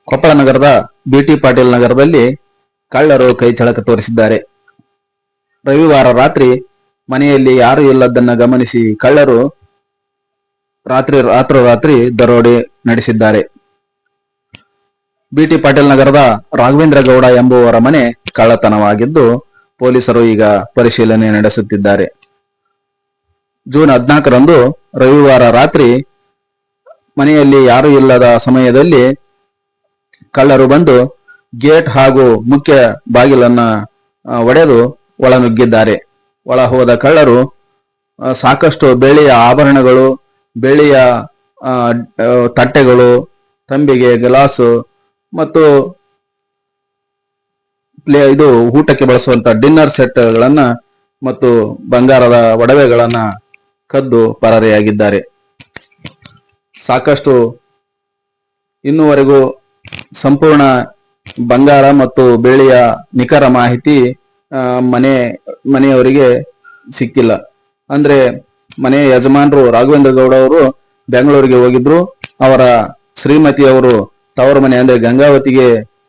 ಕೊಪ್ಪಳ ನಗರದ ಬಿಟಿ ಪಾಟೀಲ್ ನಗರದಲ್ಲಿ ಕಳ್ಳರು ಕೈಚಳಕ ತೋರಿಸಿದ್ದಾರೆ. ರವಿವಾರ ರಾತ್ರಿ ಮನೆಯಲ್ಲಿ ಯಾರು ಇಲ್ಲದನ್ನ ಗಮನಿಸಿ ಕಳ್ಳರು ರಾತ್ರಿ ದರೋಡೆ ನಡೆಸಿದ್ದಾರೆ. ಬಿಟಿ ಪಾಟೀಲ್ ನಗರದ ರಾಘವೇಂದ್ರ ಗೌಡ ಎಂಬುವರ ಮನೆ ಕಳ್ಳತನವಾಗಿದ್ದು ಪೊಲೀಸರು ಈಗ ಪರಿಶೀಲನೆ ನಡೆಸುತ್ತಿದ್ದಾರೆ. ಜೂನ್ 14ರಂದು ರವಿವಾರ ರಾತ್ರಿ ಮನೆಯಲ್ಲಿ ಯಾರು ಇಲ್ಲದ ಸಮಯದಲ್ಲಿ ಕಳ್ಳರು ಬಂದು ಗೇಟ್ ಹಾಗೂ ಮುಖ್ಯ ಬಾಗಿಲನ್ನ ಒಡೆದು ಒಳನುಗ್ಗಿದ್ದಾರೆ. ಒಳ ಹೋದ ಕಳ್ಳರು ಸಾಕಷ್ಟು ಬೆಳ್ಳಿಯ ಆಭರಣಗಳು, ಬೆಳ್ಳಿಯ ತಟ್ಟೆಗಳು, ತಂಬಿಗೆ, ಗ್ಲಾಸು ಮತ್ತು ಇದು ಊಟಕ್ಕೆ ಬಳಸುವಂತ ಡಿನ್ನರ್ ಸೆಟ್ ಗಳನ್ನ ಮತ್ತು ಬಂಗಾರದ ಒಡವೆಗಳನ್ನ ಕದ್ದು ಪರಾರಿಯಾಗಿದ್ದಾರೆ. ಸಾಕಷ್ಟು ಇನ್ನುವರೆಗೂ ಸಂಪೂರ್ಣ ಬಂಗಾರ ಮತ್ತು ಬೆಳ್ಳಿಯ ನಿಖರ ಮಾಹಿತಿ ಮನೆಯವರಿಗೆ ಸಿಕ್ಕಿಲ್ಲ. ಅಂದ್ರೆ ಮನೆಯ ಯಜಮಾನರು ರಾಘವೇಂದ್ರ ಗೌಡ ಅವರು ಬೆಂಗಳೂರಿಗೆ ಹೋಗಿದ್ರು. ಅವರ ಶ್ರೀಮತಿ ಅವರು ತವರು ಮನೆ ಅಂದ್ರೆ ಗಂಗಾವತಿಗೆ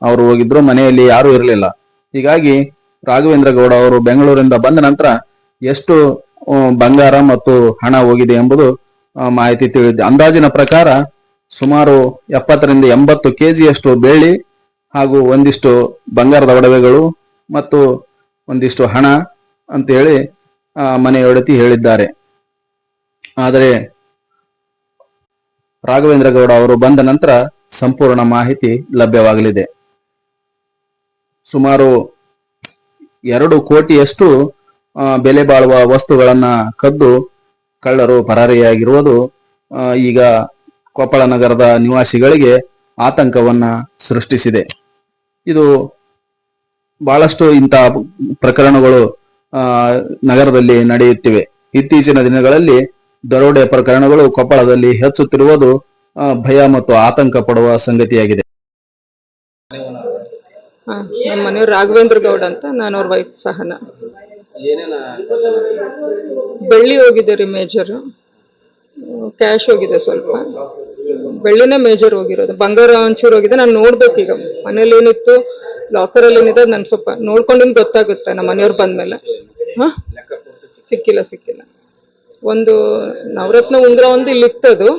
ಅವರು ಹೋಗಿದ್ರು. ಮನೆಯಲ್ಲಿ ಯಾರು ಇರಲಿಲ್ಲ. ಹೀಗಾಗಿ ರಾಘವೇಂದ್ರ ಗೌಡ ಅವರು ಬೆಂಗಳೂರಿಂದ ಬಂದ ನಂತರ ಎಷ್ಟು ಬಂಗಾರ ಮತ್ತು ಹಣ ಹೋಗಿದೆ ಎಂಬುದು ಮಾಹಿತಿ ತಿಳಿದಿದೆ. ಅಂದಾಜಿನ ಪ್ರಕಾರ ಸುಮಾರು 70ರಿಂದ 80 ಕೆಜಿಯಷ್ಟು ಬೆಳ್ಳಿ ಹಾಗೂ ಒಂದಿಷ್ಟು ಬಂಗಾರದ ಒಡವೆಗಳು ಮತ್ತು ಒಂದಿಷ್ಟು ಹಣ ಅಂತೇಳಿ ಮನೆಯೊಡತಿ ಹೇಳಿದ್ದಾರೆ. ಆದರೆ ರಾಘವೇಂದ್ರ ಗೌಡ ಅವರು ಬಂದ ನಂತರ ಸಂಪೂರ್ಣ ಮಾಹಿತಿ ಲಭ್ಯವಾಗಲಿದೆ. ಸುಮಾರು 2 ಕೋಟಿಯಷ್ಟು ಬೆಲೆ ಬಾಳುವ ವಸ್ತುಗಳನ್ನ ಕದ್ದು ಕಳ್ಳರು ಪರಾರಿಯಾಗಿರುವುದು ಈಗ ಕೊಪ್ಪಳ ನಗರದ ನಿವಾಸಿಗಳಿಗೆ ಆತಂಕವನ್ನ ಸೃಷ್ಟಿಸಿದೆ. ಇದು ಬಹಳಷ್ಟು ಇಂತಹ ಪ್ರಕರಣಗಳು ನಗರದಲ್ಲಿ ನಡೆಯುತ್ತಿವೆ. ಇತ್ತೀಚಿನ ದಿನಗಳಲ್ಲಿ ದರೋಡೆ ಪ್ರಕರಣಗಳು ಕೊಪ್ಪಳದಲ್ಲಿ ಹೆಚ್ಚುತ್ತಿರುವುದು ಭಯ ಮತ್ತು ಆತಂಕ ಪಡುವ ಸಂಗತಿಯಾಗಿದೆ. ನಮ್ಮ ಮನೆಯವ್ರು ರಾಘವೇಂದ್ರ ಗೌಡ ಅಂತ, ನಾನು ಅವ್ರ ವೈಫ್ ಸಹನ. ಬೆಳ್ಳಿ ಹೋಗಿದೆ ರೀ ಮೇಜರ್, ಕ್ಯಾಶ್ ಹೋಗಿದೆ ಸ್ವಲ್ಪ. ಬೆಳ್ಳಿನೇ ಮೇಜರ್ ಹೋಗಿರೋದು, ಬಂಗಾರ ಒಂಚೂರು ಹೋಗಿದೆ. ನಾನು ನೋಡ್ಬೇಕು ಈಗ ಮನೇಲಿ ಏನಿತ್ತು, ಲಾಕರ್ ಅಲ್ಲಿ ಏನಿದೆ ನಾನು ಸ್ವಲ್ಪ ನೋಡ್ಕೊಂಡಿನ್ ಗೊತ್ತಾಗುತ್ತೆ ನಮ್ಮ ಮನೆಯವ್ರು ಬಂದ್ಮೇಲೆ. ಸಿಕ್ಕಿಲ್ಲ. ಒಂದು ನವರತ್ನ ಉಂಗ್ರ ಒಂದು ಇಲ್ಲಿ ಇತ್ತದು,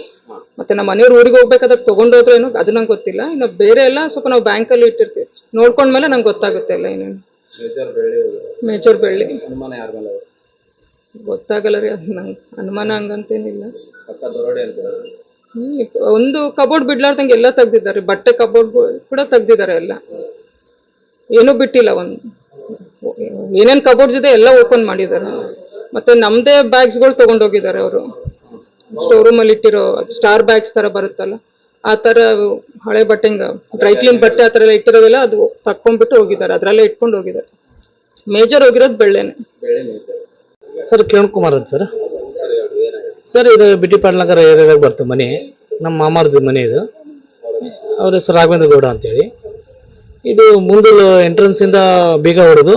ಮತ್ತೆ ನಮ್ಮ ಮನೆಯವ್ರು ಊರಿಗೆ ಹೋಗ್ಬೇಕಾದಾಗ ತಗೊಂಡೋದ್ರು ಏನೋ ಅದು ನಂಗೆ ಗೊತ್ತಿಲ್ಲ. ಇನ್ನು ಬೇರೆ ಎಲ್ಲ ಸ್ವಲ್ಪ ನಾವು ಬ್ಯಾಂಕಲ್ಲಿ ಇಟ್ಟಿರ್ತೀವಿ, ನೋಡ್ಕೊಂಡ್ಮೇಲೆ ನಂಗೆ ಗೊತ್ತಾಗುತ್ತೆ ಎಲ್ಲ ಏನೇನು. ಮೇಜರ್ ಬೆಳ್ಳಿ ಗೊತ್ತಾಗಲ್ಲ ರೀ, ಅದು ನಂಗೆ ಅನುಮಾನ ಹಂಗಂತೇನಿಲ್ಲ. ಒಂದು ಕಬೋರ್ಡ್ ಬಿಡ್ಲಾರ್ದಂಗೆ ಎಲ್ಲ ತೆಗ್ದಿದ್ದಾರೆ, ಬಟ್ಟೆ ಕಬೋರ್ಡ್ ಕೂಡ ತೆಗ್ದಿದ್ದಾರೆ, ಎಲ್ಲ ಏನೂ ಬಿಟ್ಟಿಲ್ಲ. ಒಂದು ಏನೇನ್ ಕಬೋರ್ಡ್ಸ್ ಇದೆ ಎಲ್ಲ ಓಪನ್ ಮಾಡಿದ್ದಾರೆ. ಮತ್ತೆ ನಮ್ದೇ ಬ್ಯಾಗ್ಸ್ಗಳು ತಗೊಂಡೋಗಿದ್ದಾರೆ ಅವರು. ಸ್ಟೋರ್ ರೂಮ್ ಅಲ್ಲಿ ಇಟ್ಟಿರೋ ಸ್ಟಾರ್ ಬ್ಯಾಗ್ಸ್ ತರ ಬರುತ್ತಲ್ಲ, ಆ ತರ ಹಳೆ ಬಟ್ಟೆ, ಡ್ರೈ ಕ್ಲೀನ್ ಬಟ್ಟೆ ಆ ತರ ಎಲ್ಲ ಇಟ್ಟಿರೋದೆಲ್ಲ ಅದು ತಕ್ಕೊಂಡ್ಬಿಟ್ಟು ಹೋಗಿದ್ದಾರೆ, ಅದ್ರಲ್ಲೇ ಇಟ್ಕೊಂಡು ಹೋಗಿದ್ದಾರೆ. ಮೇಜರ್ ಹೋಗಿರೋದು ಬೆಳ್ಳೆನೆ. ಸರ್ ಕಿರಣ್ ಕುಮಾರ್ ಅಂತ ಸರ್ ಇದು ಬಿಟಿ ಪಾಟೀಲ್ ನಗರ ಏರಿಯಾದಾಗ ಬರ್ತದೆ ಮನೆ. ನಮ್ಮ ಮಾಮಾರ್ದ ಮನೆ ಇದು. ಅವ್ರ ಹೆಸರು ರಾಘವೇಂದ್ರ ಗೌಡ ಅಂತೇಳಿ. ಇದು ಮುಂದಲು ಎಂಟ್ರೆನ್ಸ್ ಇಂದ ಬೀಗ ಹೊಡೆದು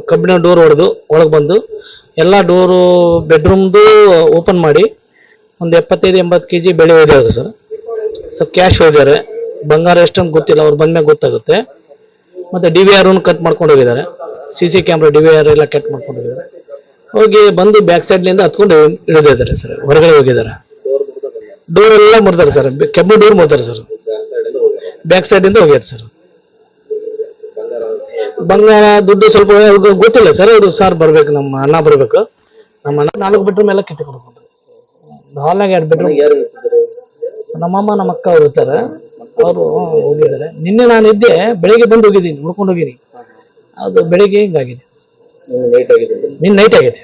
ಕಬ್ಬಿಣ ಡೋರ್ ಹೊಡೆದು ಒಳಗೆ ಬಂದು ಎಲ್ಲ ಡೋರು ಬೆಡ್ರೂಮ್ದು ಓಪನ್ ಮಾಡಿ ಒಂದು 75-80 kg ಬೆಳೆ ಒಯ್ದಾರೆ ಸರ್. ಸ್ವಲ್ಪ ಕ್ಯಾಶ್ ಹೋಗಿದ್ದಾರೆ. ಬಂಗಾರ ಎಷ್ಟಂತ ಗೊತ್ತಿಲ್ಲ, ಅವ್ರು ಬಂದ್ಮೇಲೆ ಗೊತ್ತಾಗುತ್ತೆ. ಮತ್ತೆ DVR ಕಟ್ ಮಾಡ್ಕೊಂಡು ಹೋಗಿದ್ದಾರೆ. CC ಕ್ಯಾಮ್ರಾ DVR ಎಲ್ಲ ಕಟ್ ಮಾಡ್ಕೊಂಡು ಹೋಗಿದ್ದಾರೆ. ಹೋಗಿ ಬಂದು ಬ್ಯಾಕ್ ಸೈಡ್ನಿಂದ ಹತ್ಕೊಂಡು ಇಳಿದಿದ್ದಾರೆ ಸರ್. ಹೊರಗಡೆ ಹೋಗಿದ್ದಾರೆ. ಡೋರ್ ಎಲ್ಲ ಮುರಿದಾರೆ ಸರ್, ಕೆಬ್ಬು ಡೋರ್ ಮುರಿದಾರೆ ಸರ್. ಬ್ಯಾಕ್ ಸೈಡ್ ಇಂದ ಹೋಗ್ಯಾರ ಸರ್. ಬಂಗಾರ ದುಡ್ಡು ಸ್ವಲ್ಪ ಗೊತ್ತಿಲ್ಲ ಸರ್. ಅವರು ಸಾರ್ ಬರ್ಬೇಕು, ನಮ್ಮ ಅಣ್ಣ ಬರ್ಬೇಕು. ನಮ್ಮ ಅಣ್ಣ 4 ಬೆಡ್ರೂಮ್ ಎಲ್ಲ ಕಿತ್ಕೊಂಡು ಹಾಲ್ನಾಗ 2 ಬೆಡ್ರೂಮ್. ನಮ್ಮಮ್ಮ ನಮ್ಮ ಅಕ್ಕ ಅವ್ರು ಇರ್ತಾರೆ, ಅವರು ಹೋಗಿದ್ದಾರೆ. ನಿನ್ನೆ ನಾನು ಇದ್ದೆ, ಬೆಳಿಗ್ಗೆ ಬಂದು ಹೋಗಿದ್ದೀನಿ, ನೋಡ್ಕೊಂಡು ಹೋಗಿನಿ. ಅದು ಬೆಳಿಗ್ಗೆ ಹಿಂಗಾಗಿದೆ, ನಿನ್ನ ನೈಟ್ ಆಗಿದೆ.